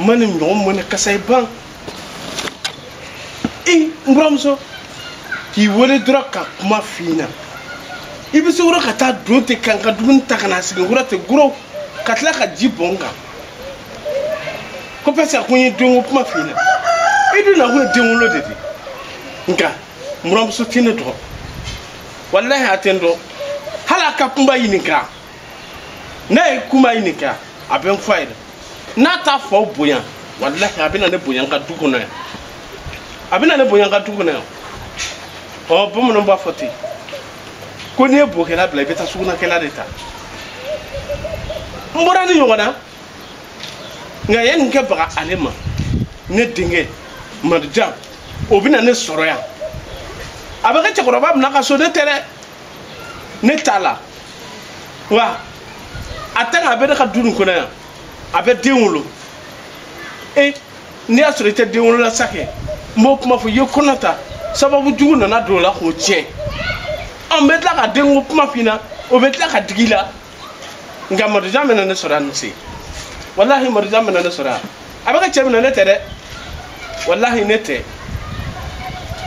Mani mwana kasai bang. Mbramso. Ki wole dura ka kuma fina. Ibi se wura ka ta donte kanka dun takana sigi wura te guro katla ka jibonga. Ko pesa kunyi dongo kuma fina. Idu na wona dengo dedi. Nka mbramso tine do. Wallahi atendo. Hala ka kumba yinika. Na kuma yinika aben faida. Nata fo boyan wallahi abina ne boyan ka dukuna abina ne boyan ka dukuna o bomo no ba foti ko ne bo kala bla beta suguna kala deta mbora ni yona nga yen nke baga alema ne dinge marjam obina ne soro ya abaga chekoro bab na ka so de tere ne tala wa atanga be ka dunu ko na abe denwolo ni asorite denwolo la sake mo kuma fo yekonata sababu jugu na do la ko che on metla ka denwo kuma fina o metla ka digila nga marja mena ne sora nsi wallahi marja mena ne sora abaka chemena ne tere wallahi nete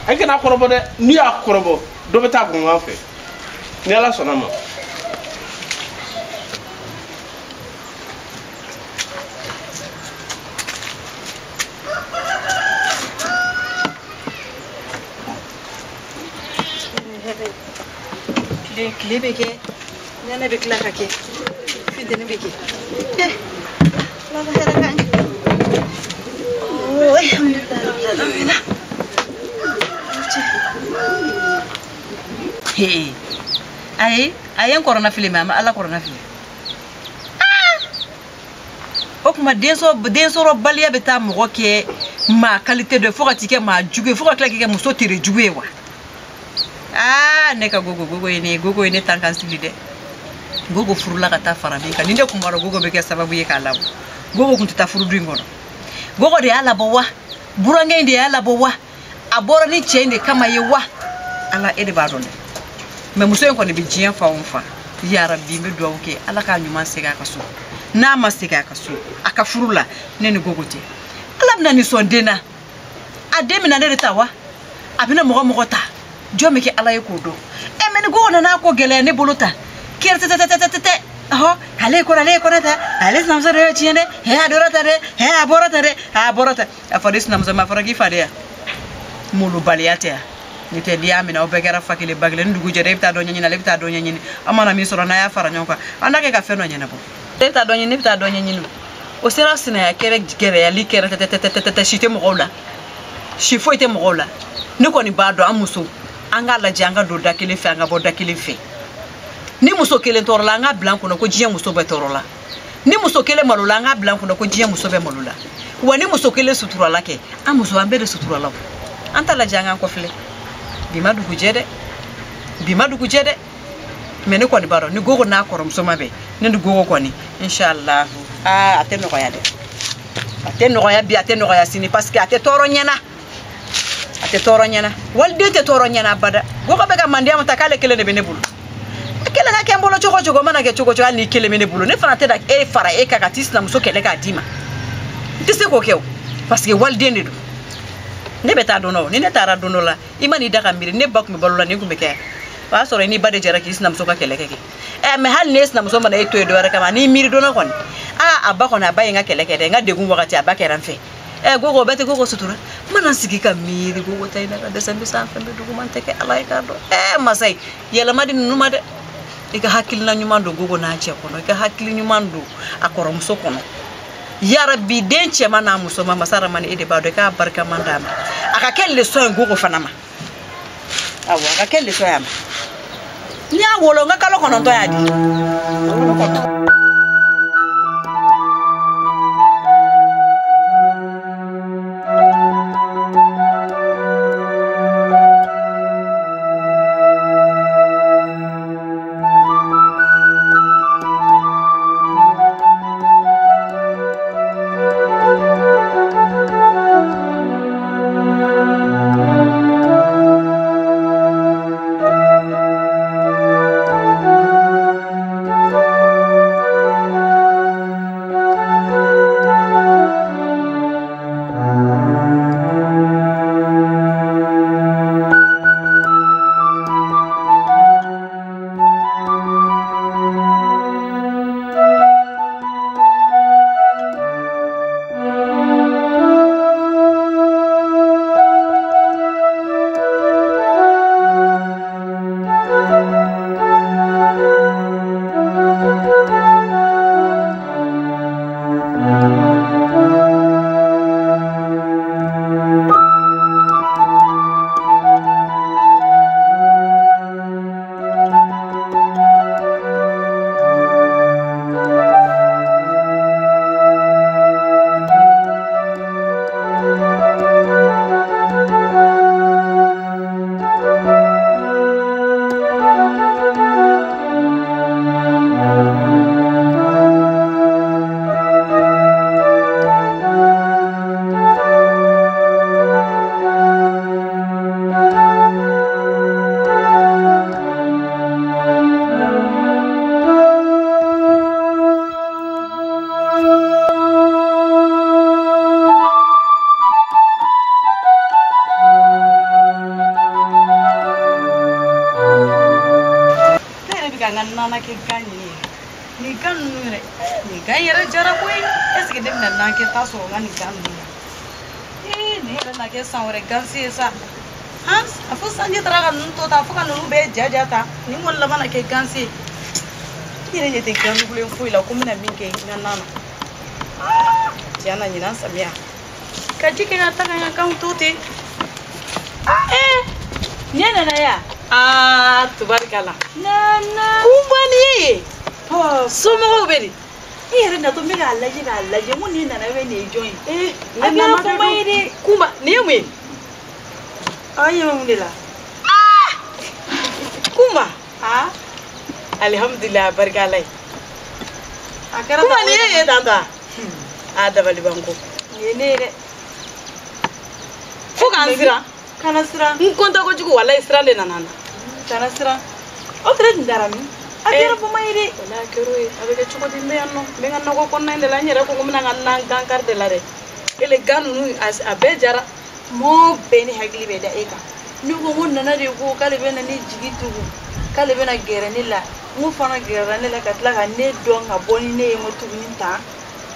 anke na korobo de ni akorobo do beta ko ngafe ni ala sonama kile beke nana be kila kake fidene beke la hera kan oh alhamdulillah ayen corona film ama ala corona film okuma denso ro balia beta mo ke ma qualité de foratike ma jugue foratike ke muso tire jugue wa neka gogo ene tankan sivide gogo furula kata farabi kan ninde kumaro gogo beke sababu ye kala gogo kunta ta furu dingono gogo de ala bowa burange inde ala bowa abora ni chende kama ye wa ala ede badone me muso en ko ne bijien fa onfa ya rabbi me do oke ala ka nyuma sega ka so na ma sega ka so aka furula nene gogo te ala bna ni sondena ademi na ne tawa abina mo ta jomi ke ala yekodo meni go na ko gele ne boluta kerte ho hale ko ta hale namza re chiende he adorata re he aborata afadis namza ma faragi fadia mulu baliate ni te liami na obegara fakile bagle ndugu jere bita do nyina le bita do nyini amana mi soro na ya fara nyonka andake ka feno nyina bo bita do nyini o sera sina ya kere ya likere shite mo gola shifo ite mo gola ni ko ni bado amuso anga la janga do dakile fe anga bo dakile fe ni muso kele torola anga blanco no ko jiya muso be torola ni muso kele malula anga blanco no ko jiya muso be malula wani muso kele sutura lake amuso ambere sutura lawo anta la janga ko fle bima du kujede mene ko ni baro ni gogo na korom so mabe ni gogo ko ni inshallah ateno ko ya bi ateno ko ya sini parce que ate toro nyana walde te toro nyana bada gogo be ga mandia matakale kele ne benebulu kele ga kembolo choko mana ke choko ni kele menebulu ne fana te da fara kakatis na muso kele ga dima tise ko kew parce que walde ne do ne beta dono ni ne tara dono la imani daga mbiri ne bak mi balola ne kumbe wa sore ni bade jara kis na muso ka kele keke me hal nes na muso mana eto do kama ni miri dono kon abako na baye nga kele kede nga degun wakati abake ranfe gogo bete gogo sutura mana sigi ka miri gogo tayna ka desambi sa fambe dugu man teke alay ka do masay yela madi numa de ika hakil na nyumando gogo na ce kono ika hakil nyumando akoro muso kono ya rabbi denche mana muso mama sara mani ede ba do ka barka mandama aka kelle so gogo fanama awa aka kelle so yama ni awolo nga kalo kono to yadi nana ke ganye ni kan nure ni ganyere jara koy est ce que dem na ke taso ngani kan ni na ke sanwre gansi sa hans afu sanje tara kan to ta fu kan nu be jajata ni mon la bana ke gansi ni ne te kan bule fu la ko mina min ke nana jana ni nan samia ka jike na ta kan tuti nyana na ya tubarkala nana kumbani somo beri ere na to mega alaje muni na we ne join nana ko mai kumba ne mu ayo mundila kumba alhamdulillah barkalai akara kuma ne tata ada bali banko ne re fukan sira kana sira nkonta ko jugo wala israel nana kana sira otre ndarami akira fo mayri wala kero avec chuko di meyanno be nganno ko konna inde la nyere ko ngumna nganna gankar de la re ele ganu as abejara mo beni hagli be da eka ni ko mun nana de ko kale be na ni jigitu kale be na gere ni la mu fana gere ni la katla ga ne don ga boni ne mo tuninta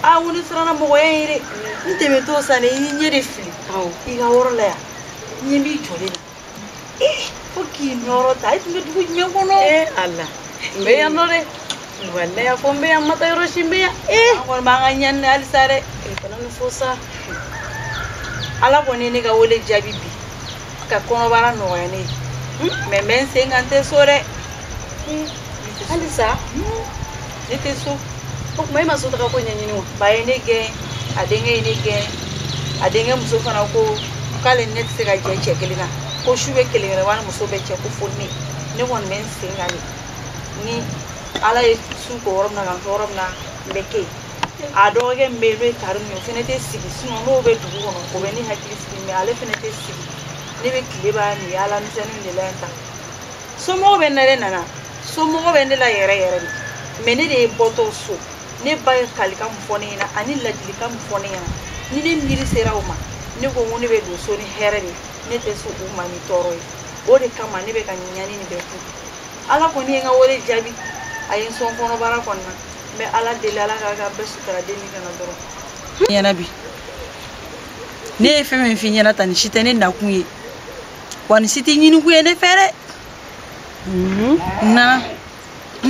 a woni sirana mo yere nteme to sane nyere fili aw iga worla ya nyimbi jolina foki noro tai tunga dugu nyangono alla mbe ya nore wala ya fombe ya mata yoro shimbe ya ngor manga nyanne alisare kana nufosa ala boni ni ga wole jabibi ka kono bara no yani me men sengante sore alisa nete so fok mai maso ta ko nyanyini wa baye ne ge adenge muso fana ko kale net se ga je chekelina ko shube kelina wana muso be che ko fonni ne won men sengani ni ala su ko worna ga worna beke adoge mebe tarmi fenete sigi sino no be dugu kono ko be ni hakili sigi me ale fenete sigi ne be kliba ni ala ni senu de lenta so mo be nare nana so mo be ndela yere mene de boto so ne ba kalika mfoni na ani ladilika mfoni na ni ne miri sera uma ne ko woni be do so ni here ne te so uma ni toroi o de kama ne be kan nyani ni be ku ala ko ni nga wore jabi ayin son kono bara konna me ala de la ga be sutra de ni kana doro ya nabi ne ye fɛn min f'i ɲɛna tan ni si tɛ ne nakun ye wa ni si tɛ ɲiniko ye ne fɛ dɛ n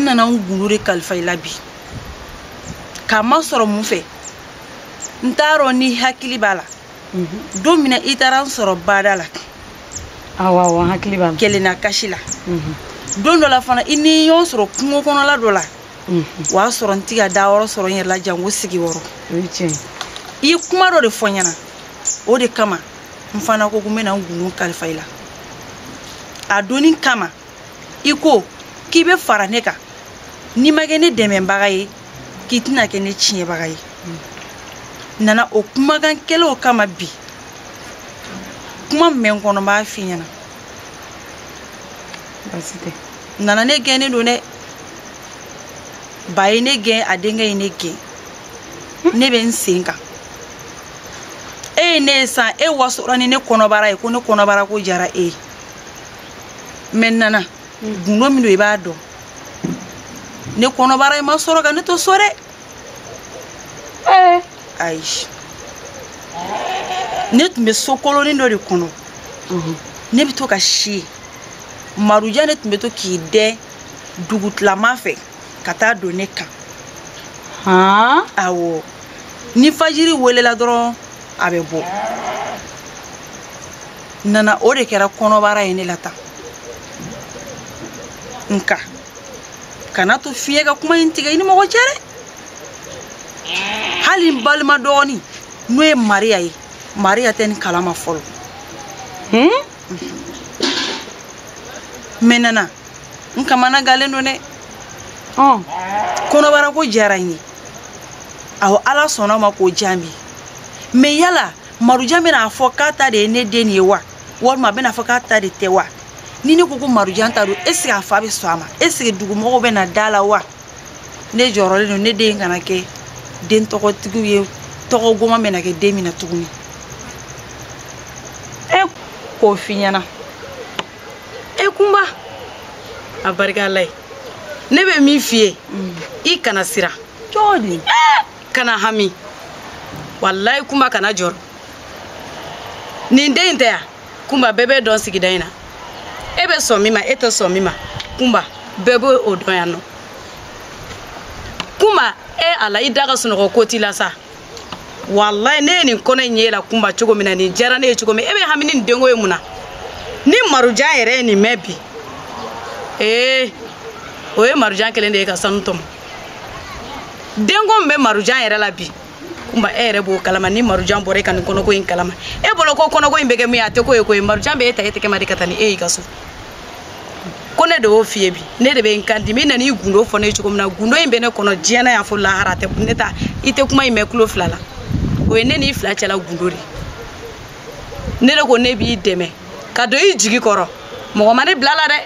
nana n gundo de kalifa i la bi k'a ma sɔrɔ mun fɛ n t'a dɔn ni hakili b'a la don min na i taara n sɔrɔ bada la awɔ hakili b'a la kelenna kasi la don dɔ la fana i ni ɲɔgɔn sɔrɔ kungo kɔnɔla dɔ la o y'a sɔrɔ n tɛ ka da yɔrɔ sɔrɔ n yɛrɛ la jango sigiyɔrɔ i ye kuma dɔ de fɔ n ɲɛna o de kama n fana ko n bɛna n gundo kalifa i la a donni kama i ko k'i bɛ fara ne kan n'i ma kɛ ne dɛmɛbaga ye k'i tɛna kɛ ne tiɲɛbaga ye nana o kumakan kɛlɛw kama bi kuma min bɛ n kɔnɔ n b'a f'i ɲɛna basi tɛ nana ne gɛnnen don dɛ ba ye ne gɛn a denkɛ ye ne gɛn ne bɛ n sen kan e ye ne ye san e wasora ni ne kɔnɔbara ye ko ne kɔnɔbara ko jara e ye mɛ nana gundo min don i b'a dɔn ne kɔnɔbara ye ma sɔrɔ ka ne to so dɛ ayi ne tun bɛ so kolonin dɔ de kɔnɔ ne bɛ to ka si maruja ne tun bɛ to k'i dɛ dugutilama fɛ ka taa don ne kan awɔ ni fajiri welela dɔrɔn a bɛ bɔ nana o de kɛra kɔnɔbara ye ne la tan nka kana to fiɲɛ ka kuma in tigɛ i ni mɔgɔ cɛ dɛ hali n balima dɔgɔnin n'o ye mariya ye mariya tɛ nin kalama fɔlɔ mɛ nana n kamana galen don dɛ kɔnɔbara ko diyara n ye awɔ ala sɔnna ma k'o jaabi mɛ yala marujan bɛna fɔ k'a ta de ye ne den ye wa walima a bɛna fɔ k'a ta de tɛ wa ni ne ko ko marujan ta don est-ce que a fa bɛ sɔn a ma est-ce que dugumɔgɔw bɛna da la wa ne jɔrɔlen don ne den kana kɛ den tɔgɔtigiw ye tɔgɔ goma bɛna kɛ den min na tuguni k'o f'i ɲɛna kunba a barika Ala ye ne bɛ min f'i ye i kana sira cogo di kana hami wallahi kunba kana jɔrɔ nin den in tɛ ya kunba bɛɛ bɛ dɔn sigida in na e bɛ sɔn min ma e tɛ sɔn min ma kunba bɛɛ bɛ o dɔn yan nɔ kunba ala i da ka sunɔgɔ ko t'i la sa wallahi ne ye nin kɔnɔ in ye la kunba cogo min na nin diyara ne ye cogo min e bɛ hami ni nin denko ye mun na ni marujan yɛrɛ ye nin mɛn bi o ye marujan kelen de ye ka sanu tɔmɔ denko min bɛ marujan yɛrɛ la bi kunba e yɛrɛ b'o kalama ni marujan bɔra e ka nin kɔnɔko in kalama e bolo ko kɔnɔko in bɛ kɛ min ye a tɛ ko ye ko ye marujan bɛ e ta e tɛgɛ ma de ka taa ni e y'i ka so ko ne de y'o f'i ye bi ne de bɛ n kan dimi nana i gundo fɔ ne ye cogo min na gundo in bɛ ne kɔnɔ diɲɛna yan fɔ lahara tɛ ne ta i tɛ kuma in mɛn kulo fila la o ye ne n'i fila cɛla gundo de ne de ko ne b'i dɛmɛ ka don i jigi kɔrɔ mɔgɔ ma ne bila la dɛ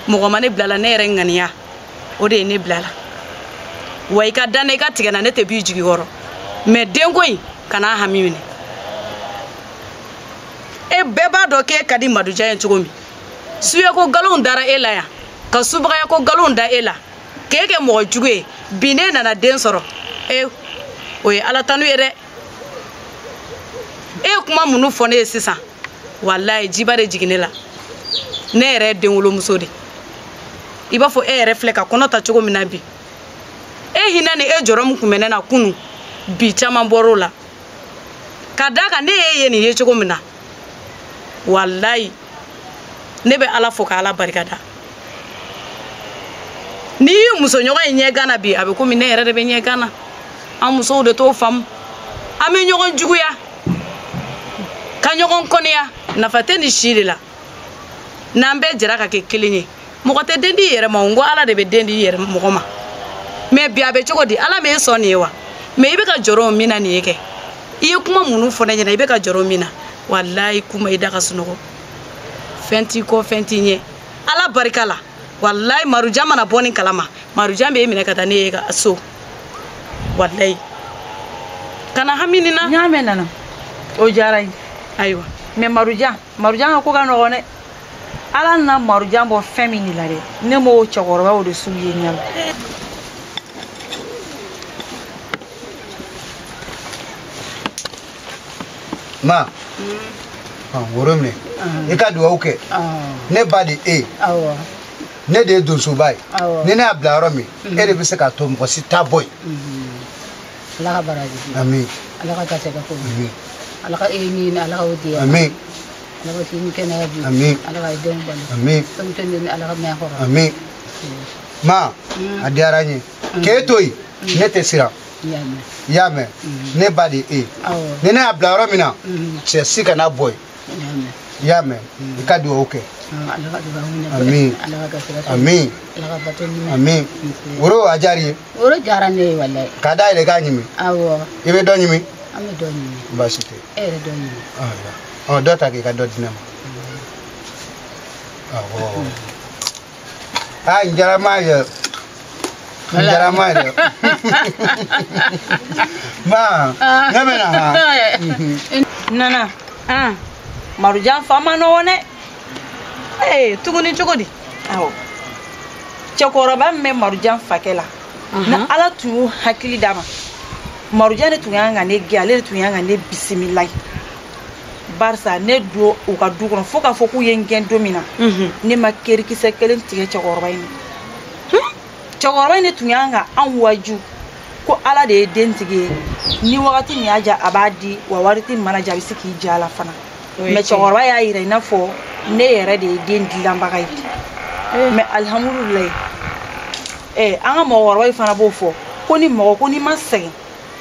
mɔgɔ ma ne bila la ne yɛrɛ ŋaniya o de ye ne bila la wa i ka da ne i ka tigɛ na ne tɛ b'i jigi kɔrɔ mɛ denko in kana hami minɛ e bɛɛ b'a dɔn k'e ka di madujan ye cogo min suya ko nkalonw dara e la yan ka subagaya ko nkalonw da e la k'e kɛ mɔgɔ jugu ye bi ne nana den sɔrɔ o ye ala tanu ye dɛ e kuma minnu fɔ ne ye sisan wallahi jiba de jigin ne la ne yɛrɛ ye den wolomuso de i b'a fɔ e yɛrɛ filɛ ka kɔnɔ ta cogo min na bi e hinɛ ni e jɔrɔ min kun bɛ ne na kunu bi caman bɔr'o la ka da kan ne ye nin ye cogo min na wallahi ne bɛ ala fo ka ala barika da ni yi muso ɲɔgɔn in ɲɛ gana bi a bɛ komi ne yɛrɛ de bɛ ɲɛ gana an musow de t'o faamu an bɛ ɲɔgɔn juguya ka ɲɔgɔn kɔniya nafa tɛ nin si de la n'an bɛɛ jɛra ka kɛ kelen ye mɔgɔ tɛ den di i yɛrɛ ma n ko ala de bɛ den di i yɛrɛ mɔgɔ ma mɛ bi a bɛ cogo di ala m'e sɔn nin ye wa mɛ i bɛ ka jɔrɔ min na nin ye kɛ i ye kuma minnu fɔ ne ɲɛna i bɛ ka jɔrɔ min na wallahi kuma i da ka sunɔgɔ fɛn t'i kɔ fɛn t'i ɲɛ ala barika la wallahi marujan mana bɔ nin kalama marujan bɛ e minɛ ka taa ne ye ka so wallahi kana hami nin na n y'a mɛn nana o diyara n ye ayiwa mɛ marujan ka ko ka nɔgɔn dɛ ala nana marujan bɔ fɛn min de la dɛ ne m'o cɛkɔrɔba o de sugu ye ɲɛ la Ma. Woro minɛ. I ka duwawu kɛ. Ne ba de e. Awɔ. Ne de ye donsoba ye. Awɔ. Ni ne y'a bila yɔrɔ min, e de bɛ se k'a to mɔgɔ si t'a bɔ yen. Ala ka baraji. Amin. Ala ka garisɛgɛ ko. Amin. Ala ka ni Ala ka o di. Amin. Ala ka sini kɛnɛya bi. Amin. Ala ka denw balo. Amin. Fɛn tɛ ni Ala ka mɛn kɔrɔ. Amin. Ma, a diyara n ye. K'e to yen, ne tɛ siran. I y'a mɛn. Ne ba de e. Ni ne y'a bila yɔrɔ min na, cɛ si kana bɔ yen. I y'a mɛn. I ka duwawu kɛ. Amin. Amin. Amin. Woro a diyara i ye. Woro diyara ne ye walayi. K'a da yɛlɛ i k'a ɲimi. Awɔ. I bɛ dɔ ɲimi. An bɛ dɔ ɲimi. Baasi tɛ. E yɛrɛ dɔ ɲimi. Dɔ ta k'i ka dɔ di ne ma. Awɔ. N diyara maa ye. N diyara maa ye dɛ. Ma, ne bɛ na ha. Nana. Marujan fa ma nɔgɔn dɛ. Tuguni cogo di? Awɔ. Cɛkɔrɔba min bɛ Marujan fakɛ la. Na Ala tun y'o hakili d'a ma. Marujan de tun y'an ka ne gɛn, ale de tun y'an ka ne bisimila. Barisa ne don u ka du kɔnɔ fo k'a fɔ k'u ye n gɛn don min na. Ne ma kerikisɛ kelen tigɛ cɛkɔrɔba in na. Cɛkɔrɔba in de tun y'an ka an waju ko Ala de ye den tigi ye. Ni wagati min y'a ja a b'a di wa wagati min mana ja a bɛ se k'i ja la fana. Mais cɛkɔrɔba y'a yira i n'a fɔ ne yɛrɛ de ye den dilanbaga ye. Mais alhamdulilayi an ka mɔgɔkɔrɔba fana b'o fɔ ko ni mɔgɔ ko n'i ma sɛgɛn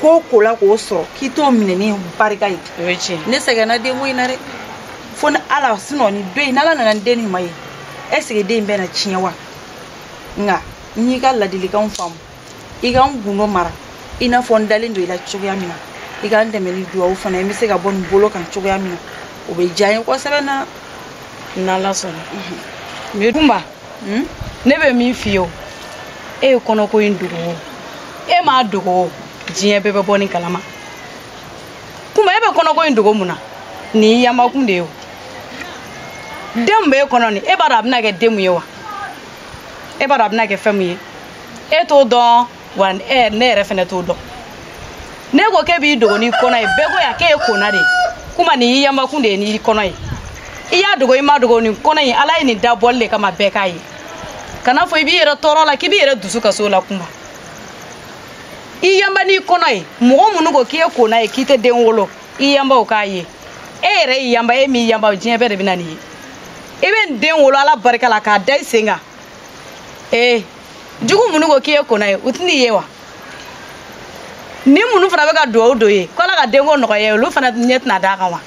ko ko la k'o sɔrɔ k'i t'o minɛ ni barika ye. Ne sɛgɛnna denko in na dɛ. Fo ni Ala sinon ni don in n'Ala nana ni den nin ma ye est-ce que den in bɛna tiɲɛ wa? Nka n y'i ka ladilikanw faamu i ka n gundo mara i n'a fɔ n dalen don i la cogoya min na i ka n dɛmɛ ni duwawu fana ye n bɛ se ka bɔ nin bolo kan cogoya min na o bɛ diya n ye kosɛbɛ na. N'Ala sɔnna. Mais Kumba ne bɛ min f'i ye o e ye kɔnɔko in dogo o e m'a dogo o diɲɛ bɛɛ bɛ bɔ nin kalama. Kumba e bɛ kɔnɔko in dogo mun na nin yamakun de ye o den bɛ e kɔnɔ nin e b'a dɔn a bɛna kɛ den mun ye wa e b'a dɔn a bɛna kɛ fɛn mun ye e t'o dɔn wa ne yɛrɛ fɛnɛ t'o dɔn. Ne ko k'e b'i dogo n'i kɔnɔ ye bɛɛ ko yan k'e ye kona de ye Kumba nin y'i yamakun de ye n'i kɔnɔ ye i y'a dogo i ma dogo nin kɔnɔ in Ala ye nin dabɔli de kama bɛɛ k'a ye kana fɔ i b'i yɛrɛ tɔɔrɔ la k'i b'i yɛrɛ dusu kasi o la Kumba i yanba n'i kɔnɔ ye mɔgɔ minnu ko k'i ye kona ye k'i tɛ den wolo i yanba o k'a ye e yɛrɛ y'i yanba e m'i yanba diɲɛ bɛɛ de bɛ na nin ye i bɛ nin den wolo Ala barika la k'a da i sen kan jugu minnu ko k'i ye kona ye u tɛ n'i ye wa ni minnu fana bɛ ka duwawu don ye ko Ala ka denko nɔgɔya olu fana ɲɛ tɛna d'a kan wa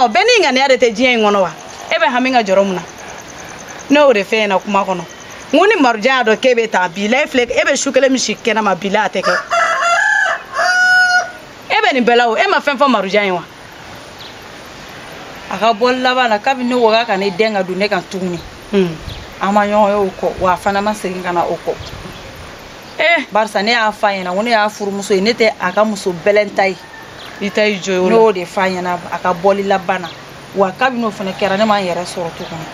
bɛɛ n'i ŋaniya de tɛ diɲɛ in kɔnɔ wa e bɛ hami ka jɔrɔ mun na ne y'o de fɛ ɲɛna kuma kɔnɔ n ko ni Marujan y'a dɔn k'e bɛ taa bi la e filɛ e bɛ su kelen min si kɛnɛma bi la a tɛ kɛ e bɛ nin bɛɛ la o e ma fɛn fɔ Marujan ye wa a ka bɔli laban na kabini ne ko k'a ka ne den ka don ne kan tuguni an ma ɲɔgɔn ye o kɔ wa a fana ma segin ka na o kɔ barisa ne y'a f'a ɲɛna ko ne y'a furumuso ye ne tɛ a ka muso bɛlɛn ta ye i ta y'i jɔ o la ne y'o de f'a ɲɛna a ka bɔli laban na wa kabini o fana kɛra ne ma n yɛrɛ sɔrɔ tuguni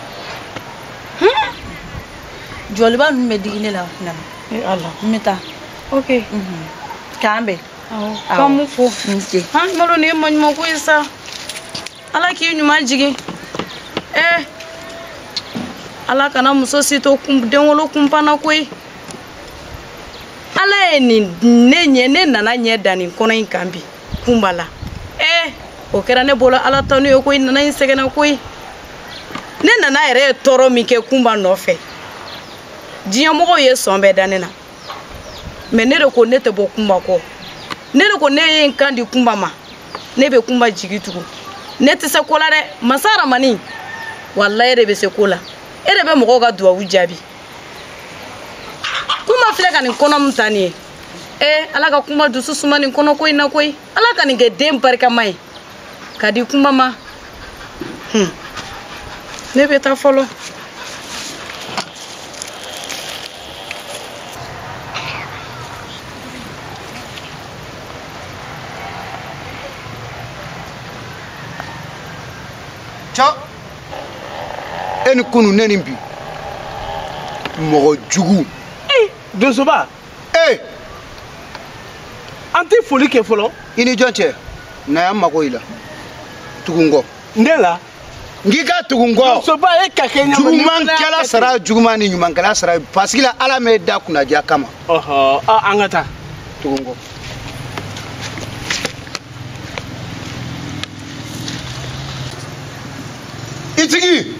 jɔliba ninnu bɛ digi ne la Nana Ala n bɛ taa ok k'an bɛn ka mun fɔ n ce malo nin ye maɲuman ko ye sa Ala k'i ɲuman jigin Ala kana muso si to denwolo kunpanna koyi Ala ye nin ne nana ɲɛ da nin kɔnɔ in kan bi Kumba la o kɛra ne bolo Ala tanu ye koyi nana in sɛgɛnna koyi ne nana yɛrɛ ye tɔɔrɔ min kɛ Kumba nɔfɛ diɲɛ mɔgɔw ye sɔn bɛɛ da ne na mais ne de ko ne tɛ bɔ Kumba kɔ ne de ko ne ye n kan di Kumba ma ne bɛ Kumba jigi tugu ne tɛ se ko la dɛ masa Ramani wallahi e de bɛ se ko la e de bɛ mɔgɔw ka duwawu jaabi Kumba filɛ ka nin kɔnɔ min ta nin ye Ala ka Kumba dusu suma nin kɔnɔ ko in na koyi Ala ka nin kɛ den barikama ye ka di Kumba ma ne bɛ taa fɔlɔ e ni kunu ne ni bi mɔgɔ jugu donsoba an tɛ foli kɛ fɔlɔ i ni jɔn cɛ na y'an mago i la tugungo ndela ngika tugungo so ba e ka kenya juguman kala sara juguman ni nyuman kala sara parce que ala me da kuna ja kama oho angata tugungo itigi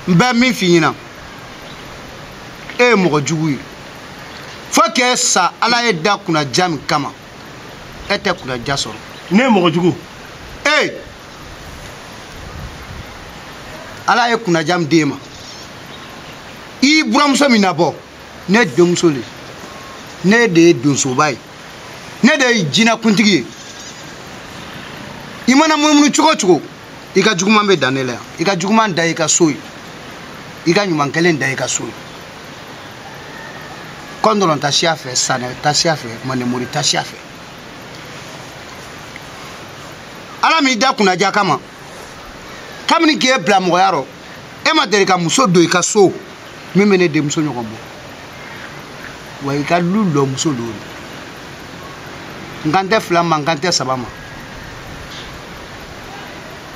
mba min fi ɲina e ye mɔgɔ jugu ye fo k'e sa ala ye da kunnaja min kama e tɛ kunnaja sɔrɔ ne ye mɔgɔ jugu ala ye kunnaja min d'e ma i buramuso min nabɔ ne denmuso le ne de ye donsoba ye ne de ye jinɛkuntigi ye i mana munumunu cogo cogo i ka juguman bɛ dan ne la yan i ka juguman da i ka so ye i ka ɲuman kelen da i ka so ye kɔndɔlɔn ta siya fɛ sanɛ ta siya fɛ manemori ta siya fɛ ala m'i da kunnaja kama kabini k'e bila mɔgɔya rɔ e ma deli ka muso don i ka so min bɛ ne denmuso ɲɔgɔn bɔ wa i ka lu lɔ muso don n kan tɛ fila ma n kan tɛ saba ma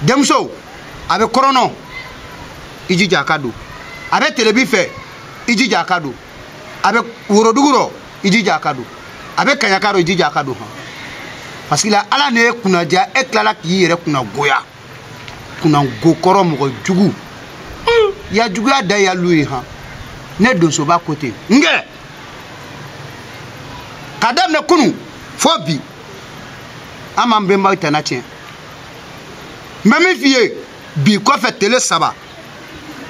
denmuso a bɛ kɔrɔnɔ i jija a ka don a bɛ telebi fɛ i jija a ka don a bɛ worodugu rɔ i jija a ka don a bɛ kaɲaka rɔ i jija a ka don han parce que la ala ne ye kunnaja e tilala k'i yɛrɛ kunna goya kunna go kɔrɔ mɔgɔ jugu ya juguya da ya lu ye han ne donsoba ko ten nkɛ ka daminɛ kunu fo bi an m'an bɛnbaw tana tiɲɛ n bɛ min f'i ye bi kɔfɛ tele saba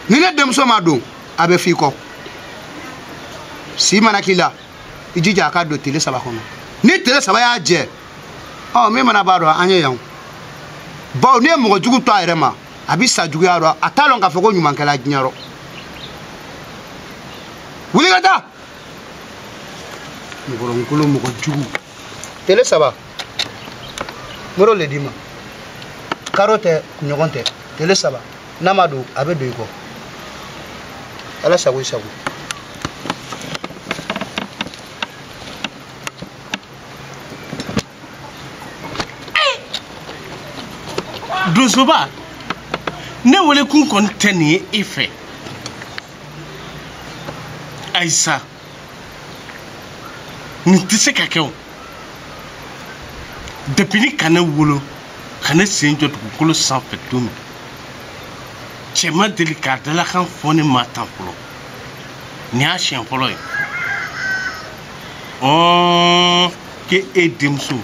ni ne denmuso ma don a bɛ f'i kɔ si mana k'i la i jija a ka don tele saba kɔnɔ ni tele saba y'a jɛ min mana b'a dɔn an ye yan bawo n'i ye mɔgɔ jugu to a yɛrɛ ma a bɛ sa juguya dɔn a t'a dɔn k'a fɔ ko ɲuman kɛla diɲɛ rɔ wuli ka taa mɔgɔlɔnkolo mɔgɔ jugu tele saba moro le d'i ma karo tɛ ɲɔgɔn tɛ tele saba n'a ma don a bɛ don i kɔ ala sago i sago donsoba ne wele kun kɔni tɛ nin ye e fɛ ayisa nin tɛ se ka kɛ o depuis ni ka ne wolo ka ne sen jɔ dugukolo sanfɛ don min cɛ ma deli k'a dalakan fɔ ne ma tan fɔlɔ nin y'a siɲɛ fɔlɔ ye ke e denmuso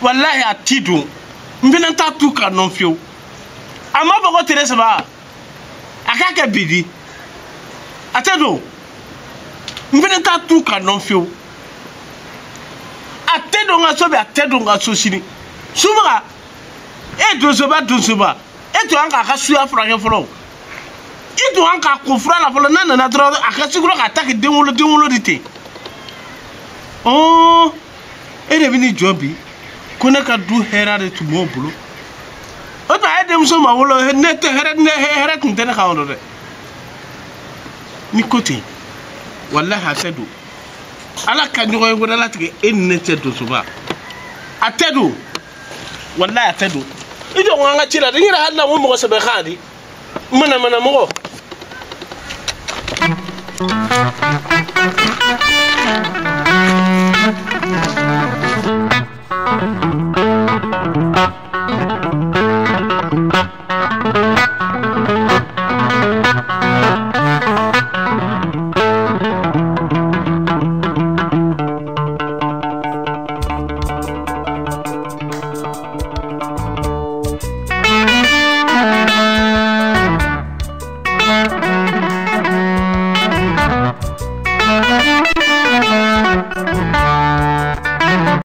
wallahi a ti don n fana t'a tu ka nɔ fiyewu a ma fɔ ko tile saba a k'a kɛ bidi a tɛ don n fana t'a tu ka nɔ fiyewu a tɛ don n ka so bi a tɛ don n ka so sini subaga e donsoba e tun an k'a ka suya furakɛ fɔlɔ i tun an k'a ko fura la fɔlɔ n'a nana dɔrɔn a ka siguro k'a ta kɛ den wolo de ten e de bɛ n'i jɔ bi ko ne ka du hɛrɛ de tun b'o bolo o tuma a ye denmuso ma wolo ne tɛ hɛrɛ tun tɛ ne kan dɛ ni ko ten walahi a tɛ don ala ka ɲɔgɔn ye wɛrɛ latigɛ e ni ne tɛ donsoba a tɛ don walahi a tɛ don i jɔ ko an ka ci la de n yɛrɛ hali na n ko mɔgɔ sɛbɛ kan di mana mɔgɔ